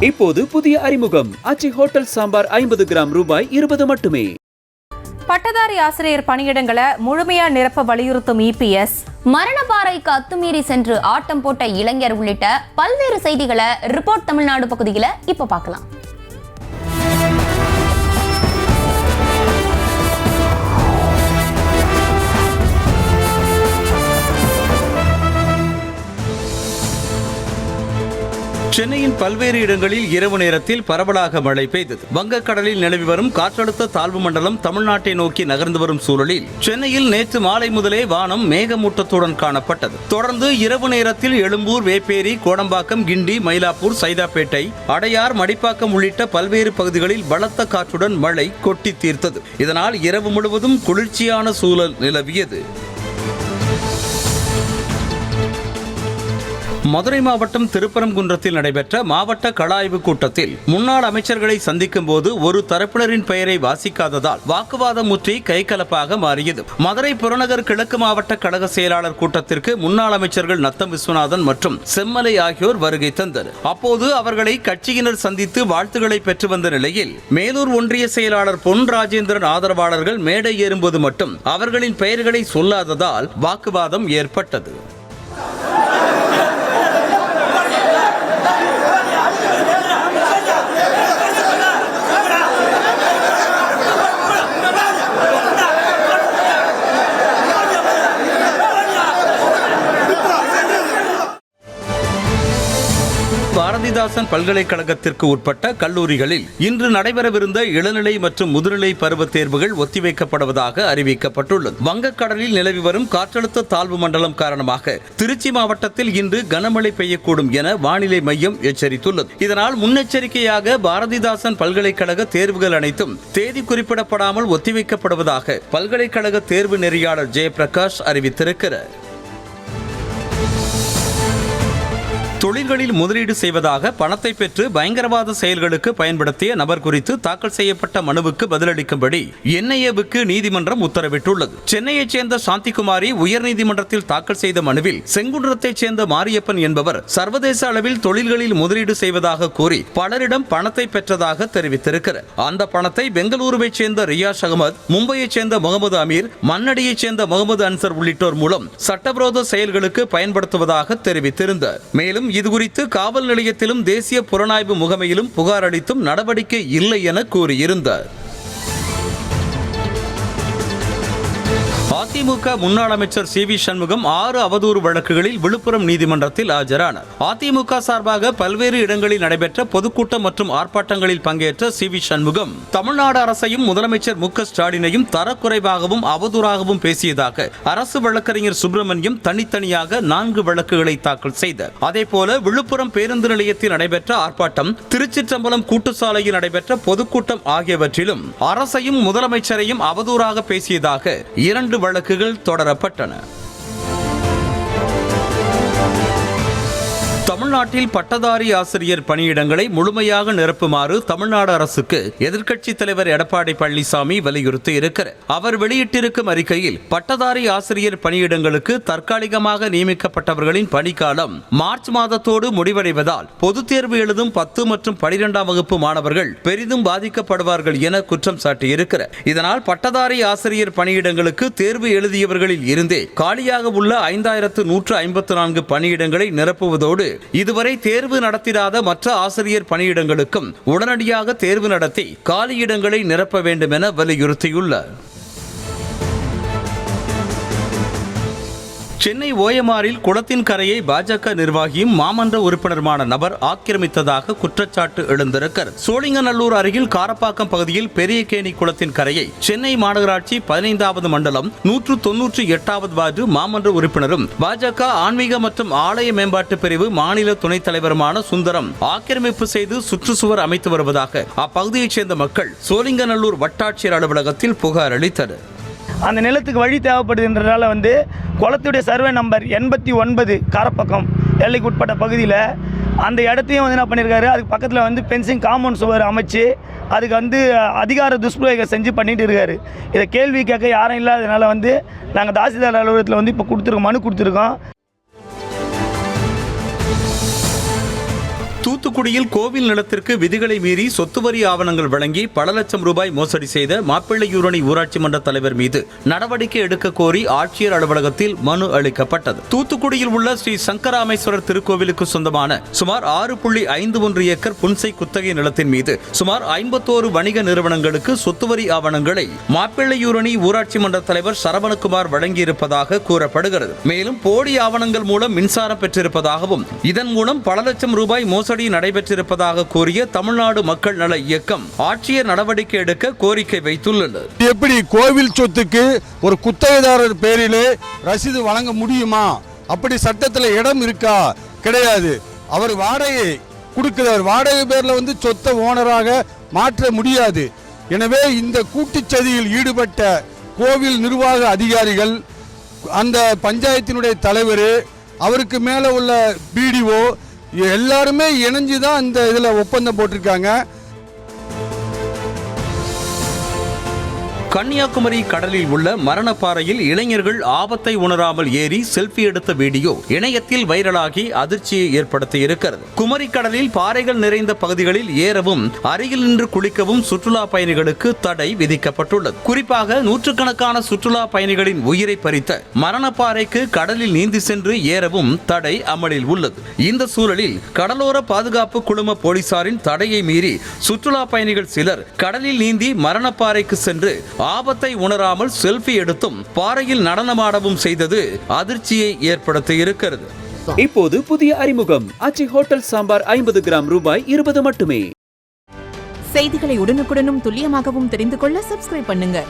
இப்போது புதிய அறிமுகம் ஆச்சி ஹோட்டல் சாம்பார் 50 கிராம் ரூபாய் 20 மட்டுமே. பட்டதாரி ஆசிரியர் பணியிடங்களை முழுமையா நிரப்ப வலியுறுத்தும் இபிஎஸ், மரணப்பாறைக்கு அத்துமீறி சென்று ஆட்டம் போட்ட இளைஞர் உள்ளிட்ட பல்வேறு செய்திகளை ரிப்போர்ட் தமிழ்நாடு பகுதியில் இப்ப பார்க்கலாம். சென்னையின் பல்வேறு இடங்களில் இரவு நேரத்தில் பரவலாக மழை பெய்தது. வங்கக்கடலில் நிலவி வரும் காற்றழுத்த தாழ்வு மண்டலம் தமிழ்நாட்டை நோக்கி நகர்ந்து வரும் சூழலில் சென்னையில் நேற்று மாலை முதலே வானம் மேகமூட்டத்துடன் காணப்பட்டது. தொடர்ந்து இரவு நேரத்தில் எழும்பூர், வேப்பேரி, கோடம்பாக்கம், கிண்டி, மயிலாப்பூர், சைதாப்பேட்டை, அடையார், மடிப்பாக்கம் உள்ளிட்ட பல்வேறு பகுதிகளில் பலத்த காற்றுடன் மழை கொட்டி தீர்த்தது. இதனால் இரவு முழுவதும் குளிர்ச்சியான சூழல் நிலவியது. மதுரை மாவட்டம் திருப்பரங்குன்றத்தில் நடைபெற்ற மாவட்ட கள ஆய்வு கூட்டத்தில் முன்னாள் அமைச்சர்களை சந்திக்கும் போது ஒரு தரப்பினரின் பெயரை வாசிக்காததால் வாக்குவாதம் முற்றி கைகலப்பாக மாறியது. மதுரை புறநகர் கிழக்கு மாவட்ட கழக செயலாளர் கூட்டத்திற்கு முன்னாள் அமைச்சர்கள் நத்தம் விஸ்வநாதன் மற்றும் செம்மலை ஆகியோர் வருகை தந்தனர். அப்போது அவர்களை கட்சியினர் சந்தித்து வாழ்த்துக்களை பெற்று வந்த நிலையில் மேலூர் ஒன்றிய செயலாளர் பொன் ராஜேந்திரன் ஆதரவாளர்கள் மேடை ஏறும்போது மட்டும் அவர்களின் பெயர்களை சொல்லாததால் வாக்குவாதம் ஏற்பட்டது. பாரதிதாசன் பல்கலைக்கழகத்திற்கு உட்பட்ட கல்லூரிகளில் இன்று நடைபெறவிருந்த இளநிலை மற்றும் முதுநிலை பருவத் தேர்வுகள் ஒத்திவைக்கப்படுவதாக அறிவிக்கப்பட்டுள்ளது. வங்கக்கடலில் நிலவி வரும் காற்றழுத்த தாழ்வு மண்டலம் காரணமாக திருச்சி மாவட்டத்தில் இன்று கனமழை பெய்யக்கூடும் என வானிலை மையம் எச்சரித்துள்ளது. இதனால் முன்னெச்சரிக்கையாக பாரதிதாசன் பல்கலைக்கழக தேர்வுகள் அனைத்தும் தேதி குறிப்பிடப்படாமல் ஒத்திவைக்கப்படுவதாக பல்கலைக்கழக தேர்வு நெறியாளர் ஜெயபிரகாஷ் அறிவித்திருக்கிறார். தொழில்களில் முதலீடு செய்வதாக பணத்தை பெற்று பயங்கரவாத செயல்களுக்கு பயன்படுத்திய நபர் குறித்து தாக்கல் செய்யப்பட்ட மனுவுக்கு பதிலளிக்கும்படி என்ஐஏவுக்கு நீதிமன்றம் உத்தரவிட்டுள்ளது. சென்னையைச் சேர்ந்த சாந்திகுமாரி உயர்நீதிமன்றத்தில் தாக்கல் செய்த மனுவில் செங்குன்றத்தைச் சேர்ந்த மாரியப்பன் என்பவர் சர்வதேச அளவில் தொழில்களில் முதலீடு செய்வதாக கூறி பலரிடம் பணத்தை பெற்றதாக தெரிவித்திருக்கிறார். அந்த பணத்தை பெங்களூருவைச் சேர்ந்த ரியாஷ் அகமது, மும்பையைச் சேர்ந்த முகமது அமீர், மண்ணடியைச் சேர்ந்த முகமது அன்சர் உள்ளிட்டோர் மூலம் சட்டவிரோத செயல்களுக்கு பயன்படுத்துவதாக தெரிவித்திருந்தார். மேலும் இதுகுறித்து காவல் நிலையத்திலும் தேசிய புலனாய்வு முகமையிலும் புகார் அளித்தும் நடவடிக்கை இல்லை என கூறியிருந்தார். அதிமுக முன்னாள் அமைச்சர் சி வி சண்முகம் 6 அவதூறு வழக்குகளில் விழுப்புரம் நீதிமன்றத்தில் ஆஜரானார். அதிமுக சார்பாக பல்வேறு இடங்களில் நடைபெற்ற பொதுக்கூட்டம் மற்றும் ஆர்ப்பாட்டங்களில் பங்கேற்ற சி வி சண்முகம் தமிழ்நாடு அரசையும் முதலமைச்சர் மு க ஸ்டாலினையும் தரக்குறைவாகவும் அவதூறாகவும் பேசியதாக அரசு வழக்கறிஞர் சுப்பிரமணியம் தனித்தனியாக 4 வழக்குகளை தாக்கல் செய்தார். அதேபோல விழுப்புரம் பேருந்து நிலையத்தில் நடைபெற்ற ஆர்ப்பாட்டம், திருச்சிற்றம்பலம் கூட்டுச்சாலையில் நடைபெற்ற பொதுக்கூட்டம் ஆகியவற்றிலும் அரசையும் முதலமைச்சரையும் அவதூறாக பேசியதாக 2 வழக்குகள் தொடரப்பட்டன. தமிழ்நாட்டில் பட்டதாரி ஆசிரியர் பணியிடங்களை முழுமையாக நிரப்புமாறு தமிழ்நாடு அரசுக்கு எதிர்க்கட்சித் தலைவர் எடப்பாடி பழனிசாமி வலியுறுத்தி இருக்கிறார். அவர் வெளியிட்டிருக்கும் அறிக்கையில் பட்டதாரி ஆசிரியர் பணியிடங்களுக்கு தற்காலிகமாக நியமிக்கப்பட்டவர்களின் பணிக்காலம் மார்ச் மாதத்தோடு முடிவடைவதால் பொதுத் தேர்வு எழுதும் 10 மற்றும் 12ஆம் வகுப்பு மாணவர்கள் பெரிதும் பாதிக்கப்படுவார்கள் என குற்றம் சாட்டியிருக்கிறார். இதனால் பட்டதாரி ஆசிரியர் பணியிடங்களுக்கு தேர்வு எழுதியவர்களில் இருந்தே காலியாக உள்ள 5154 பணியிடங்களை நிரப்புவதோடு இதுவரை தேர்வு நடத்திடாத மற்ற ஆசிரியர் பணியிடங்களுக்கும் உடனடியாக தேர்வு நடத்தி காலியிடங்களை நிரப்ப வேண்டும் என வலியுறுத்தியுள்ளார். சென்னை ஓஎம்ஆரில் குளத்தின் கரையை பாஜக நிர்வாகியும் மாமன்ற உறுப்பினருமான நபர் ஆக்கிரமித்ததாக குற்றச்சாட்டு எழுந்திருக்கிறது. சோழிங்கநல்லூர் அருகில் காரப்பாக்கம் பகுதியில் பெரியகேணி குளத்தின் கரையை சென்னை மாநகராட்சி 15வது மண்டலம் 198வது வார்டு மாமன்ற உறுப்பினரும் பாஜக ஆன்மீக மற்றும் ஆலய மேம்பாட்டு பிரிவு மாநில துணைத் தலைவருமான சுந்தரம் ஆக்கிரமிப்பு செய்து சுற்றுச்சுவர் அமைத்து வருவதாக அப்பகுதியைச் சேர்ந்த மக்கள் சோழிங்கநல்லூர் வட்டாட்சியர் அலுவலகத்தில் புகார் அளித்தனர். அந்த நிலத்துக்கு வழி தேவைப்படுதுன்றதால குளத்துடைய சர்வே நம்பர் 89 காரப்பக்கம் எல்லைக்கு உட்பட்ட பகுதியில் அந்த இடத்தையும் என்ன பண்ணியிருக்காரு, அதுக்கு பக்கத்தில் பென்சிங் காம்பவுண்ட் சுவர் அமைச்சு அதுக்கு அதிகார துஷ்பிரயோகம் செஞ்சு பண்ணிட்டு இருக்காரு. இதை கேள்வி கேட்க யாரும் இல்லாததுனால நாங்கள் தாசில்தார் அலுவலகத்தில் இப்போ மனு கொடுத்துருக்கோம். தூத்துக்குடியில் கோவில் நிலத்திற்கு விதிகளை மீறி சொத்து வரி ஆவணங்கள் வழங்கி பல லட்சம் ரூபாய் மோசடி செய்த மாப்பிள்ளையூரணி ஊராட்சி மன்ற தலைவர் மீது நடவடிக்கை எடுக்க கோரி ஆட்சியர் அலுவலகத்தில் மனு அளிக்கப்பட்டது. தூத்துக்குடியில் உள்ள ஸ்ரீ சங்கராமேஸ்வரர் திருக்கோவிலுக்கு சொந்தமான சுமார் 6.51 ஏக்கர் புன்சை குத்தகை நிலத்தின் மீது சுமார் 51 வணிக நிறுவனங்களுக்கு சொத்து வரி ஆவணங்களை மாப்பிள்ளையூரணி ஊராட்சி மன்ற தலைவர் சரவணகுமார் வழங்கியிருப்பதாக கூறப்படுகிறது. மேலும் போலி ஆவணங்கள் மூலம் மின்சாரம் பெற்றிருப்பதாகவும் இதன் மூலம் பல லட்சம் ரூபாய் மோசடி நடைபெற்றிருப்பதாக கூறிய தமிழ்நாடு மக்கள் நல இயக்கம் ஆட்சியர் நடவடிக்கை எடுக்க கோரிக்கை வைத்துள்ளது. எப்படி கோவில் சொத்துக்கு ஒரு குத்தகைதாரர் பேரிலே ரசீது வழங்க முடியுமா? அப்படி சட்டத்தில் இடம் இருக்கா? கிடையாது. அவர் வாடகை கொடுக்கிறார், வாடகை பேர்ல சொத்தை ஓனராக மாற்ற முடியாது. எனவே இந்த கூட்டுச்சதியில் ஈடுபட்ட கோவில் நிர்வாக அதிகாரிகள், அந்த பஞ்சாயத்தினுடைய தலைவர், அவருக்கு மேலே உள்ள பிடிஓ எல்லாருமே இணைஞ்சு தான் இந்த இதில் ஒப்பந்தம் போட்டிருக்காங்க. கன்னியாகுமரி கடலில் உள்ள மரணப்பாறையில் இளைஞர்கள் ஆபத்தை உணராமல் ஏறி செல்ஃபி எடுத்த வீடியோ இணையத்தில் வைரலாகி அதிர்ச்சியை ஏற்படுத்தி இருக்கிறது. குமரி கடலில் பாறைகள் நிறைந்த பகுதிகளில் ஏறவும் அருகில் நின்று குளிக்கவும் சுற்றுலா பயணிகளுக்கு தடை விதிக்கப்பட்டுள்ளது. குறிப்பாக நூற்றுக்கணக்கான சுற்றுலா பயணிகளின் உயிரை பறித்த மரணப்பாறைக்கு கடலில் நீந்தி சென்று ஏறவும் தடை அமலில் உள்ளது. இந்த சூழலில் கடலோர பாதுகாப்பு குழும போலீசாரின் தடையை மீறி சுற்றுலா பயணிகள் சிலர் கடலில் நீந்தி மரணப்பாறைக்கு சென்று ஆபத்தை உணராமல் செல்ஃபி எடுத்தும் பாறையில் நடனமாடவும் செய்தது அதிர்ச்சியை ஏற்படுத்தி இருக்கிறது. இப்போது புதிய அறிமுகம் ஆச்சி ஹோட்டல் சாம்பார் 50 கிராம் ரூபாய் 20 மட்டுமே. செய்திகளை உடனுக்குடனும் துல்லியமாகவும் தெரிந்து கொள்ள சப்ஸ்கிரைப் பண்ணுங்க.